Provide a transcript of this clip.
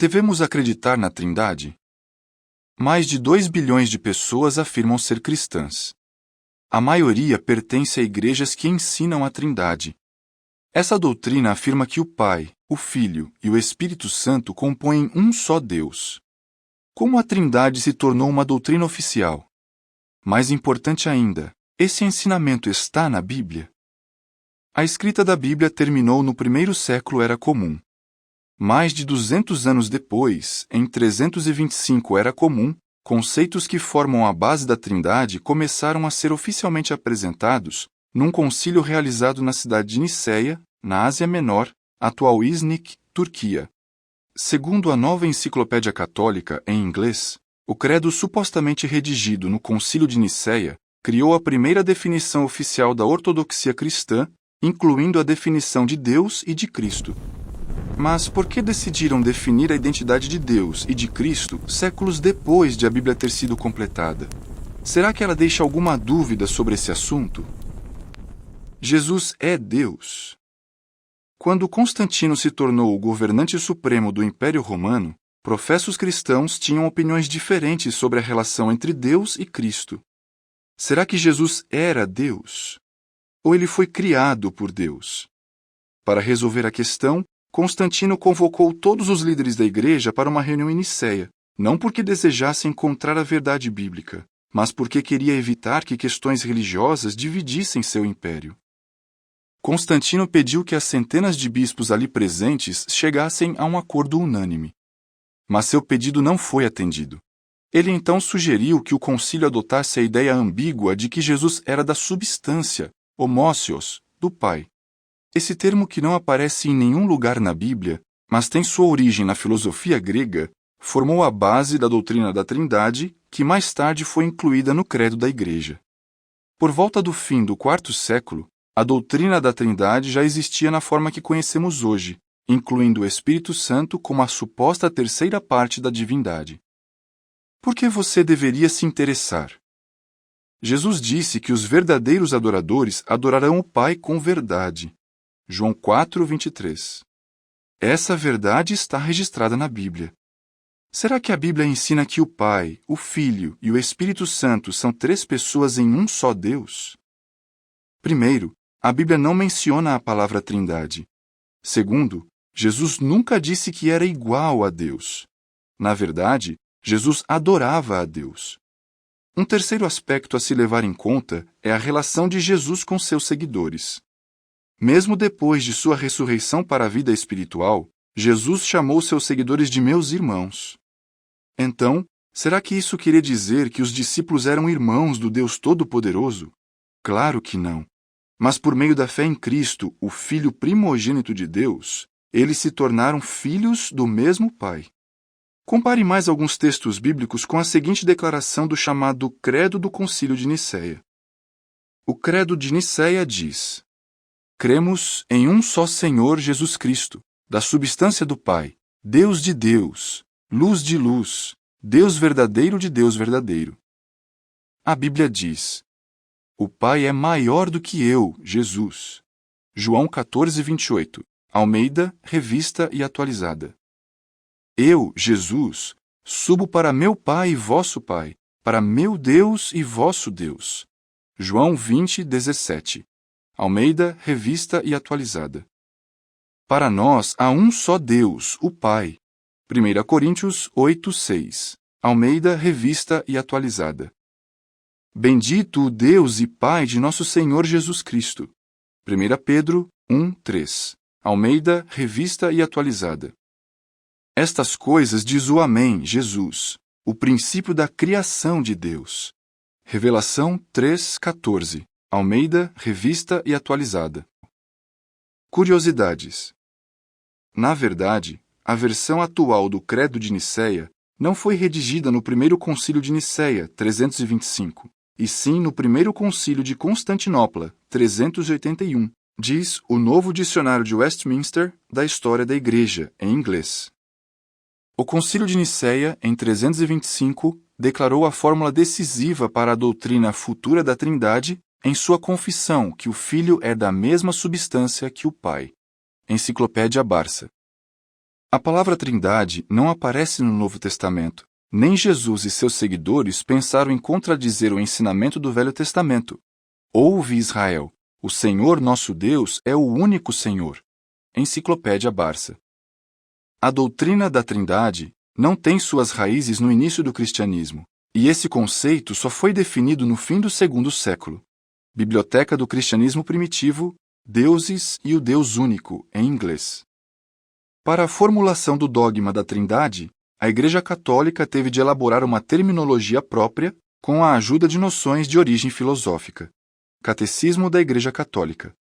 Devemos acreditar na Trindade? Mais de 2 bilhões de pessoas afirmam ser cristãs. A maioria pertence a igrejas que ensinam a Trindade. Essa doutrina afirma que o Pai, o Filho e o Espírito Santo compõem um só Deus. Como a Trindade se tornou uma doutrina oficial? Mais importante ainda, esse ensinamento está na Bíblia? A escrita da Bíblia terminou no primeiro século Era Comum. Mais de 200 anos depois, em 325 Era Comum, conceitos que formam a base da Trindade começaram a ser oficialmente apresentados num concílio realizado na cidade de Niceia, na Ásia Menor, atual Iznik, Turquia. Segundo a Nova Enciclopédia Católica, em inglês, o credo supostamente redigido no Concílio de Niceia criou a primeira definição oficial da ortodoxia cristã, incluindo a definição de Deus e de Cristo. Mas por que decidiram definir a identidade de Deus e de Cristo séculos depois de a Bíblia ter sido completada? Será que ela deixa alguma dúvida sobre esse assunto? Jesus é Deus. Quando Constantino se tornou o governante supremo do Império Romano, professos cristãos tinham opiniões diferentes sobre a relação entre Deus e Cristo. Será que Jesus era Deus? Ou ele foi criado por Deus? Para resolver a questão, Constantino convocou todos os líderes da igreja para uma reunião em Niceia, não porque desejasse encontrar a verdade bíblica, mas porque queria evitar que questões religiosas dividissem seu império. Constantino pediu que as centenas de bispos ali presentes chegassem a um acordo unânime. Mas seu pedido não foi atendido. Ele então sugeriu que o concílio adotasse a ideia ambígua de que Jesus era da substância, homócios, do Pai. Esse termo, que não aparece em nenhum lugar na Bíblia, mas tem sua origem na filosofia grega, formou a base da doutrina da Trindade, que mais tarde foi incluída no credo da Igreja. Por volta do fim do IV século, a doutrina da Trindade já existia na forma que conhecemos hoje, incluindo o Espírito Santo como a suposta terceira parte da divindade. Por que você deveria se interessar? Jesus disse que os verdadeiros adoradores adorarão o Pai com verdade. João 4, 23. Essa verdade está registrada na Bíblia. Será que a Bíblia ensina que o Pai, o Filho e o Espírito Santo são 3 pessoas em um só Deus? Primeiro, a Bíblia não menciona a palavra Trindade. Segundo, Jesus nunca disse que era igual a Deus. Na verdade, Jesus adorava a Deus. Um terceiro aspecto a se levar em conta é a relação de Jesus com seus seguidores. Mesmo depois de sua ressurreição para a vida espiritual, Jesus chamou seus seguidores de meus irmãos. Então, será que isso queria dizer que os discípulos eram irmãos do Deus Todo-Poderoso? Claro que não. Mas por meio da fé em Cristo, o Filho primogênito de Deus, eles se tornaram filhos do mesmo Pai. Compare mais alguns textos bíblicos com a seguinte declaração do chamado Credo do Concílio de Niceia. O Credo de Niceia diz: cremos em um só Senhor Jesus Cristo, da substância do Pai, Deus de Deus, luz de luz, Deus verdadeiro de Deus verdadeiro. A Bíblia diz: o Pai é maior do que eu, Jesus. João 14, 28. Almeida, Revista e Atualizada. Eu, Jesus, subo para meu Pai e vosso Pai, para meu Deus e vosso Deus. João 20, 17. Almeida, Revista e Atualizada. Para nós há um só Deus, o Pai. 1 Coríntios 8, 6. Almeida, Revista e Atualizada. Bendito o Deus e Pai de nosso Senhor Jesus Cristo. 1 Pedro 1, 3. Almeida, Revista e Atualizada. Estas coisas diz o Amém, Jesus, o princípio da criação de Deus. Revelação 3, 14. Almeida, Revista e Atualizada. Curiosidades. Na verdade, a versão atual do Credo de Niceia não foi redigida no primeiro concílio de Niceia, 325, e sim no primeiro concílio de Constantinopla, 381, diz o Novo Dicionário de Westminster da História da Igreja, em inglês. O concílio de Niceia, em 325, declarou a fórmula decisiva para a doutrina futura da Trindade em sua confissão que o Filho é da mesma substância que o Pai. Enciclopédia Barça. A palavra Trindade não aparece no Novo Testamento. Nem Jesus e seus seguidores pensaram em contradizer o ensinamento do Velho Testamento. Ouve, Israel, o Senhor nosso Deus é o único Senhor. Enciclopédia Barça. A doutrina da Trindade não tem suas raízes no início do cristianismo, e esse conceito só foi definido no fim do segundo século. Biblioteca do Cristianismo Primitivo, Deuses e o Deus Único, em inglês. Para a formulação do dogma da Trindade, a Igreja Católica teve de elaborar uma terminologia própria com a ajuda de noções de origem filosófica. Catecismo da Igreja Católica.